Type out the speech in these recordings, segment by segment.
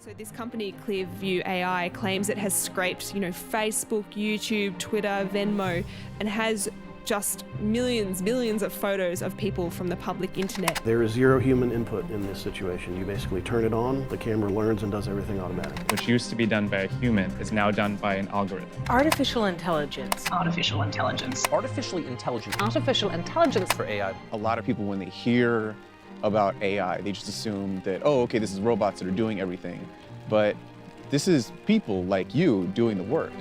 So this company, Clearview AI, claims it has scraped, Facebook, YouTube, Twitter, Venmo, and has just millions of photos of people from the public internet. There is zero human input in this situation. You basically turn it on, the camera learns and does everything automatically. Which used to be done by a human is now done by an algorithm. Artificial intelligence. Artificial intelligence. Artificial intelligence. Artificial intelligence For AI. A lot of people, when they hear about AI, they just assume that, oh, okay, this is robots that are doing everything. But this is people like you doing the work.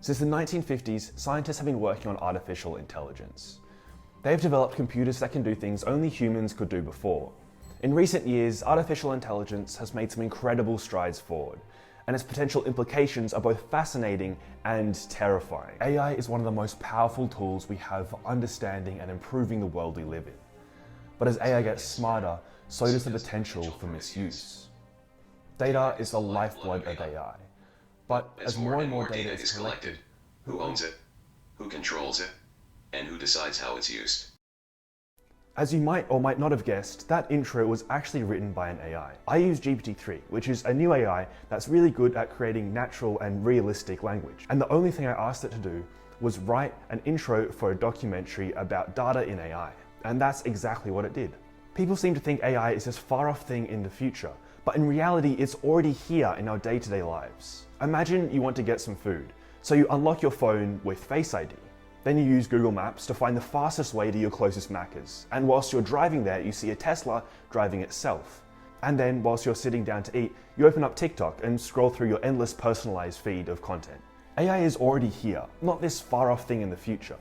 Since the 1950s, scientists have been working on artificial intelligence. They've developed computers that can do things only humans could do before. In recent years, artificial intelligence has made some incredible strides forward, and its potential implications are both fascinating and terrifying. AI is one of the most powerful tools we have for understanding and improving the world we live in. But as AI gets smarter, so does the potential for misuse. Data is the lifeblood of AI. But as more and more data is collected, who owns it, who controls it, and who decides how it's used? As you might or might not have guessed, that intro was actually written by an AI. I use GPT-3, which is a new AI that's really good at creating natural and realistic language. And the only thing I asked it to do was write an intro for a documentary about data in AI. And that's exactly what it did. People seem to think AI is this far-off thing in the future, but in reality, it's already here in our day-to-day lives. Imagine you want to get some food, so you unlock your phone with Face ID. Then you use Google Maps to find the fastest way to your closest Macca's. And whilst you're driving there, you see a Tesla driving itself. And then whilst you're sitting down to eat, you open up TikTok and scroll through your endless personalized feed of content. AI is already here, not this far off thing in the future.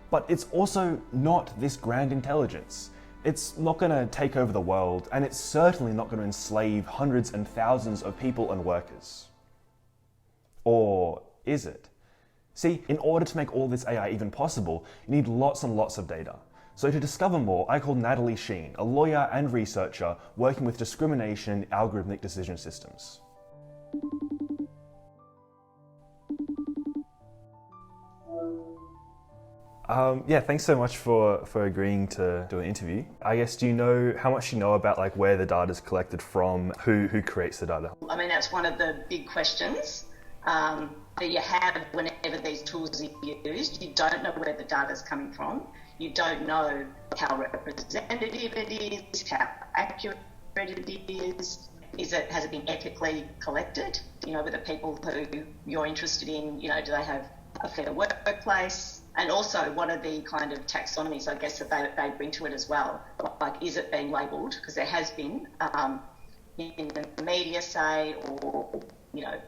But it's also not this grand intelligence. It's not going to take over the world, and it's certainly not going to enslave hundreds and thousands of people and workers. Or is it? See, in order to make all this AI even possible, you need lots and lots of data. So to discover more, I called Natalie Sheen, a lawyer and researcher working with discrimination in algorithmic decision systems. Yeah, thanks so much for agreeing to do an interview. I guess, do you know how much you know about where the data is collected from, who creates the data? I mean, that's one of the big questions that you have whenever these tools are used. You don't know where the data is coming from. You don't know how representative it is, how accurate it is. Has it been ethically collected? With the people who you're interested in, do they have a fair workplace? And also, what are the kind of taxonomies, I guess, that they bring to it as well? Like, is it being labelled? Because there has been, in the media, say, or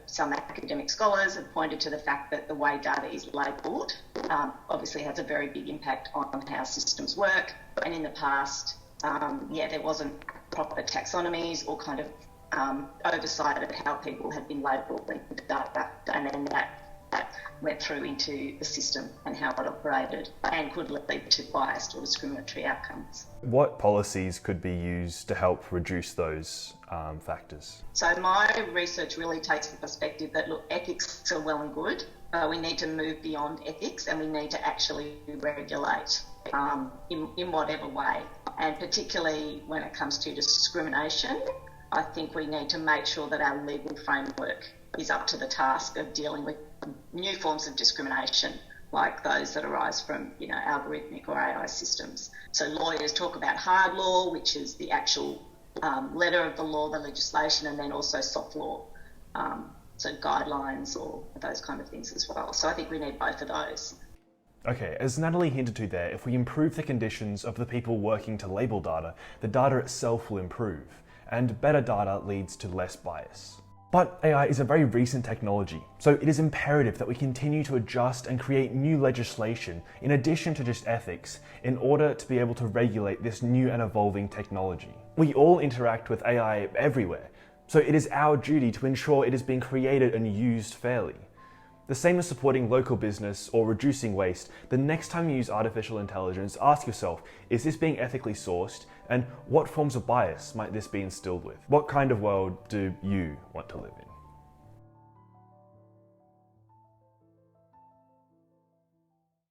some academic scholars have pointed to the fact that the way data is labelled obviously has a very big impact on how systems work. And in the past, there wasn't proper taxonomies or kind of oversight of how people had been labelling data, and then that went through into the system and how it operated and could lead to biased or discriminatory outcomes. What policies could be used to help reduce those factors? So my research really takes the perspective that, look, ethics are well and good, but we need to move beyond ethics and we need to actually regulate in whatever way. And particularly when it comes to discrimination, I think we need to make sure that our legal framework is up to the task of dealing with new forms of discrimination, like those that arise from, algorithmic or AI systems. So lawyers talk about hard law, which is the actual letter of the law, the legislation, and then also soft law, so guidelines or those kind of things as well. So I think we need both of those. Okay, as Natalie hinted to there, if we improve the conditions of the people working to label data, the data itself will improve, and better data leads to less bias. But AI is a very recent technology, so it is imperative that we continue to adjust and create new legislation in addition to just ethics in order to be able to regulate this new and evolving technology. We all interact with AI everywhere, so it is our duty to ensure it is being created and used fairly. The same as supporting local business or reducing waste, the next time you use artificial intelligence, ask yourself, is this being ethically sourced? And what forms of bias might this be instilled with? What kind of world do you want to live in?